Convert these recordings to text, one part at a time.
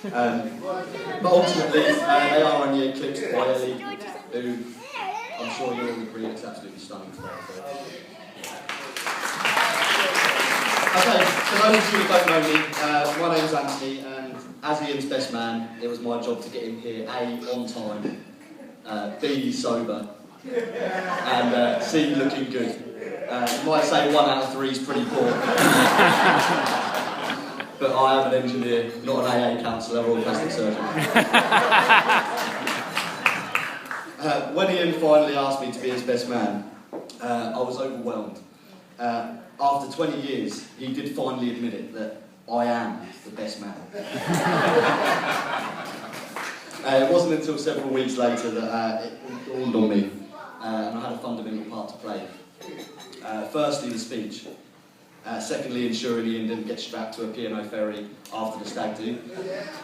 But ultimately, they are only eclipsed by Ellie, who I'm sure you'll all agree is absolutely stunning today. So. Okay, for those of you who don't know me, my name's Anthony, and as Ian's best man, it was my job to get him here A, on time, B, sober, and C, looking good. You might say 1 out of 3 is pretty poor. But I am an engineer, not an AA counsellor or a plastic surgeon. When Ian finally asked me to be his best man, I was overwhelmed. After 20 years, he did finally admit it, that I am the best man. It wasn't until several weeks later that it dawned on me, and I had a fundamental part to play. Firstly, the speech. Secondly, ensuring Ian didn't get strapped to a P&O ferry after the stag do.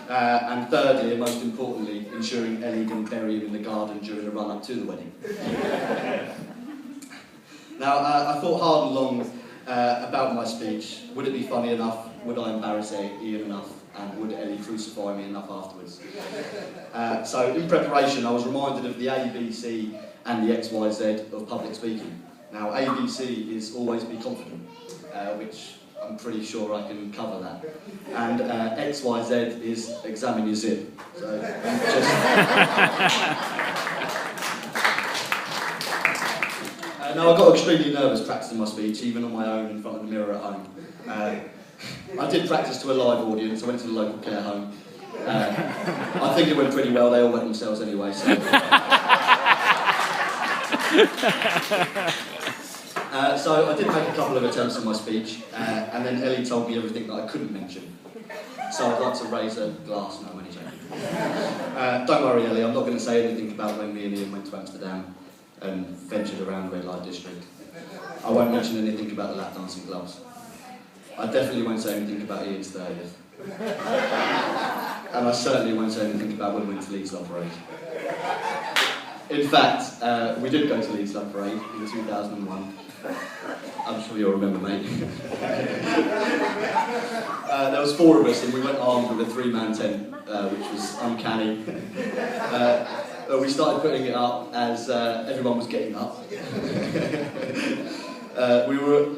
And thirdly, and most importantly, ensuring Ellie didn't bury him in the garden during the run-up to the wedding. Now, I thought hard and long about my speech. Would it be funny enough? Would I embarrass Ian enough? And would Ellie crucify me enough afterwards? So, in preparation, I was reminded of the A, B, C and the X, Y, Z of public speaking. Now, ABC is always be confident, which I'm pretty sure I can cover that. And XYZ is examine your zip. So, now, I got extremely nervous practicing my speech, even on my own in front of the mirror at home. I did practice to a live audience. I went to the local care home. I think it went pretty well. They all went themselves anyway. So. So I did make a couple of attempts in my speech, and then Ellie told me everything that I couldn't mention. So I'd like to raise a glass. No, I'm only joking. Don't worry, Ellie, I'm not going to say anything about when me and Ian went to Amsterdam and ventured around the red light district. I won't mention anything about the lap dancing clubs. I definitely won't say anything about Ian's 30th. And I certainly won't say anything about when we went to Leeds Love Parade. In fact, we did go to Leeds Love Parade in 2001. I'm sure you'll remember, mate. There was 4 of us, and we went armed with a 3-man tent, which was uncanny. We started putting it up as everyone was getting up. We were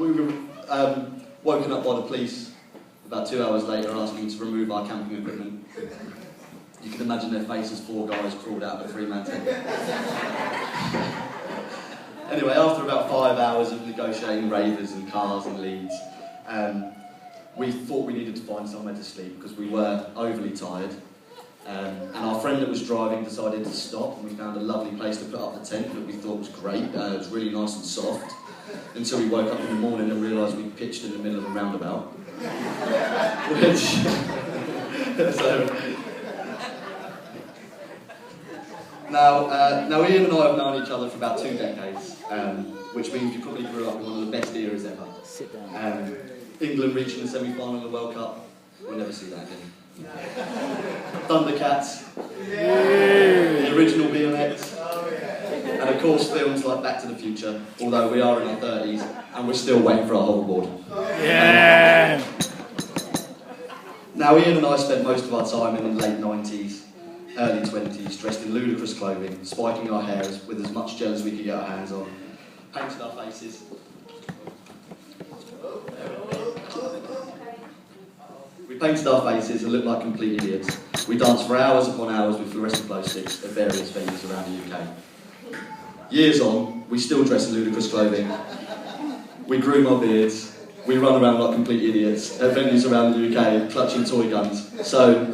woken up by the police about 2 hours later, asking to remove our camping equipment. You can imagine their faces, 4 guys crawled out of a 3-man tent. Anyway, after about 5 hours of negotiating ravers and cars and Leeds, we thought we needed to find somewhere to sleep because we were overly tired. And our friend that was driving decided to stop, and we found a lovely place to put up the tent that we thought was great. It was really nice and soft, until we woke up in the morning and realised we pitched in the middle of a roundabout. Now Ian and I have known each other for about 2 decades, which means we probably grew up in one of the best eras ever. Sit down. England reaching the semi-final of the World Cup, we'll never see that again. Thundercats, the original BMX, and of course films like Back to the Future, although we are in our 30s and we're still waiting for our hoverboard. Yeah! Now Ian and I spent most of our time in the late 90s, early 20s, dressed in ludicrous clothing, spiking our hair with as much gel as we could get our hands on, painted our faces. We painted our faces and looked like complete idiots. We danced for hours upon hours with fluorescent glow sticks at various venues around the UK. Years on, we still dress in ludicrous clothing. We groom our beards. We run around like complete idiots at venues around the UK, clutching toy guns. So,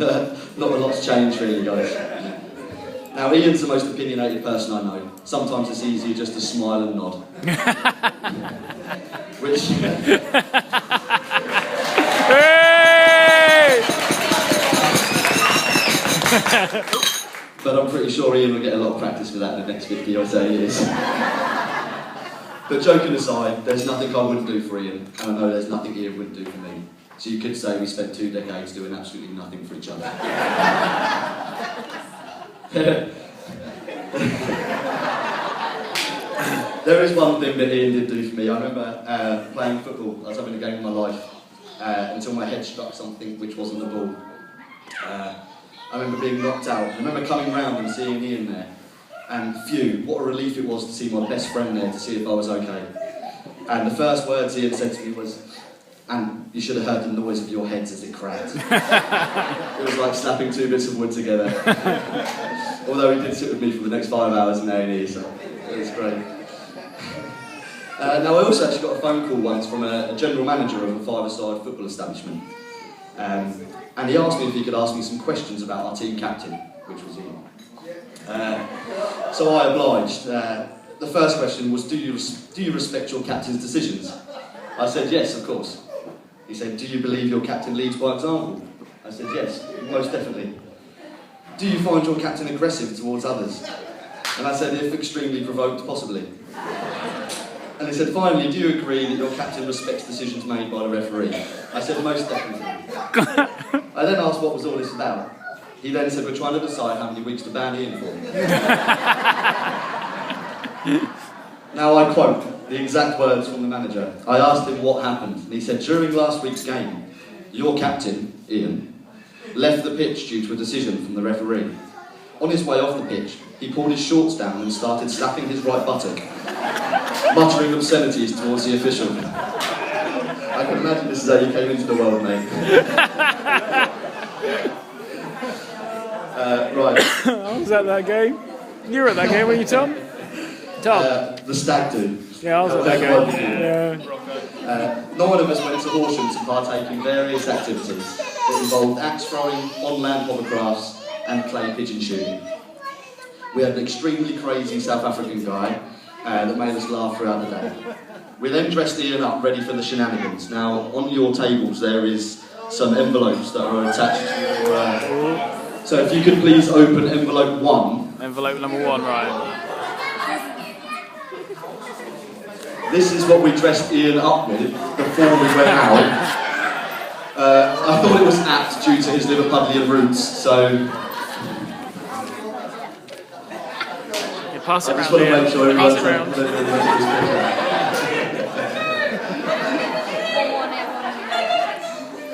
not a lot's changed really, guys. Now, Ian's the most opinionated person I know. Sometimes it's easier just to smile and nod. Which... But I'm pretty sure Ian will get a lot of practice for that in the next 50 or so years. But joking aside, there's nothing I wouldn't do for Ian, and I know there's nothing Ian wouldn't do for me. So you could say we spent 2 decades doing absolutely nothing for each other. There is one thing that Ian did do for me. I remember playing football. I was having a game of my life until my head struck something which wasn't the ball. I remember being knocked out. I remember coming round and seeing Ian there. And phew, what a relief it was to see my best friend there to see if I was okay. And the first words Ian said to me was, "And you should have heard the noise of your heads as it cracked." It was like slapping two bits of wood together. Although he did sit with me for the next 5 hours in A&E, so it was great. Now I also actually got a phone call once from a general manager of a five-a-side football establishment. And he asked me if he could ask me some questions about our team captain, which was Ian. So I obliged. The first question was, do you respect your captain's decisions? I said, yes, of course. He said, do you believe your captain leads by example? I said, yes, most definitely. Do you find your captain aggressive towards others? And I said, if extremely provoked, possibly. And he said, finally, do you agree that your captain respects decisions made by the referee? I said, most definitely. I then asked what was all this about. He then said, we're trying to decide how many weeks to ban Ian for. Now I quote the exact words from the manager. I asked him what happened, and he said, during last week's game, your captain, Ian, left the pitch due to a decision from the referee. On his way off the pitch, he pulled his shorts down and started slapping his right buttock, muttering obscenities towards the official. I can imagine this is how you came into the world, mate. Right. I was at that game. You were at that game, weren't you, Tom? Tom? The stag do. Yeah, I was at that game. Yeah. None of us went to Horsham to partake in various activities that involved axe throwing, on-land hovercrafts, and clay pigeon shooting. We had an extremely crazy South African guy that made us laugh throughout the day. We then dressed Ian up, ready for the shenanigans. Now, on your tables there is some envelopes that are attached to your... So if you could please open envelope 1. Envelope number 1, right. This is what we dressed Ian up with before we went out. I thought it was apt due to his Liverpudlian roots, so... Yeah, pass it I just around, want to make sure pass everyone's it around.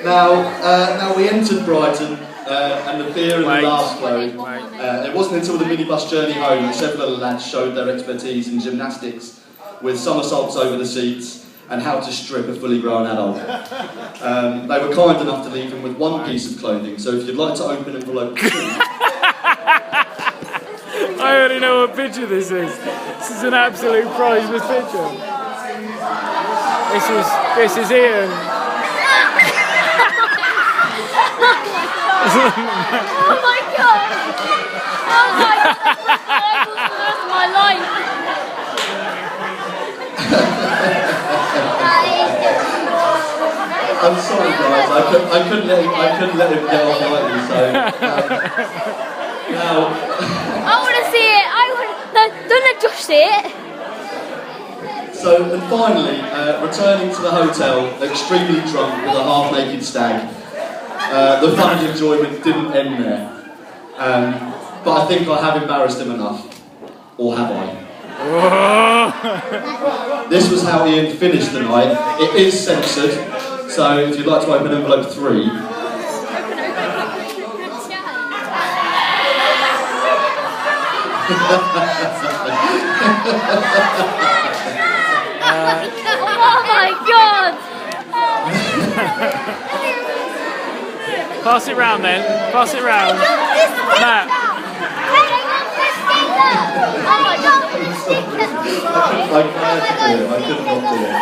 Now we entered Brighton, and the beer and the laughs flowed. It wasn't until the minibus journey home that several of the lads showed their expertise in gymnastics, with somersaults over the seats and how to strip a fully grown adult. They were kind enough to leave him with one piece of clothing, so if you'd like to open envelope 2... I already know what picture this is. This is an absolute priceless picture. This is Ian. Oh my god! Oh my god! That's my life! I'm sorry guys, I couldn't let him get off lightly, so... now... I want to see it! No, don't let Josh see it! So, and finally, returning to the hotel, extremely drunk with a half-naked stag, the fun and enjoyment didn't end there. But I think I have embarrassed him enough. Or have I? This was how Ian finished the night. It is censored, so if you'd like to open envelope 3. Oh my god! Pass it round then. Pass it round. Matt. Oh my god! I could not do it.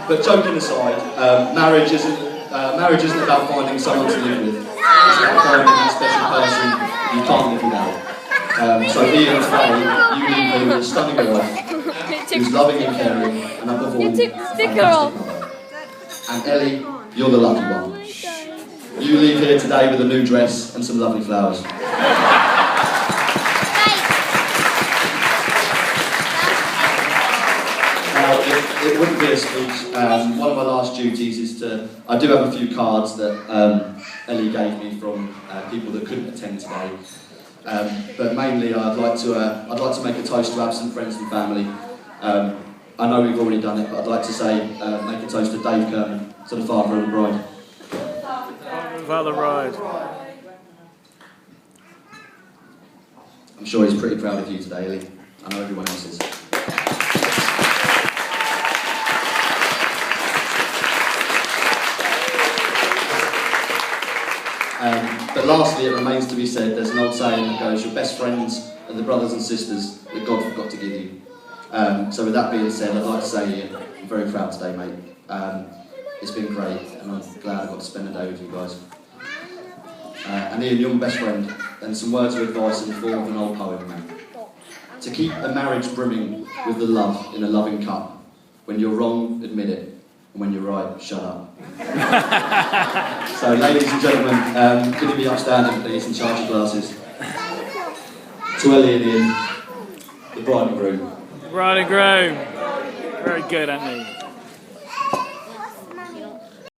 But joking aside, marriage isn't about finding someone to live with. It's about finding a special person you can't live without. So Ian, today, you leave me with a stunning wife who's loving and caring, and above all, fantastic mother. And Ellie, you're the lucky one. You leave here today with a new dress and some lovely flowers. It wouldn't be a speech. One of my last duties is to... I do have a few cards that Ellie gave me from people that couldn't attend today. But mainly I'd like to make a toast to absent friends and family. I know we've already done it, but I'd like to say make a toast to Dave Kerman, to the father of the bride. Quintovalle ride. I'm sure he's pretty proud of you today, Ellie. I know everyone else is. But lastly, it remains to be said, there's an old saying that goes, your best friends are the brothers and sisters that God forgot to give you. So with that being said, I'd like to say I'm very proud today, mate. It's been great, and I'm glad I got to spend a day with you guys. And Ian, you're my best friend, and some words of advice in the form of an old poem, mate. To keep a marriage brimming with the love in a loving cup. When you're wrong, admit it. And when you're right, shut up. So, ladies and gentlemen, could you be upstanding, please, and charge your glasses? To Ellie and Ian, the bride and groom. Bride and groom. Very good, aren't they?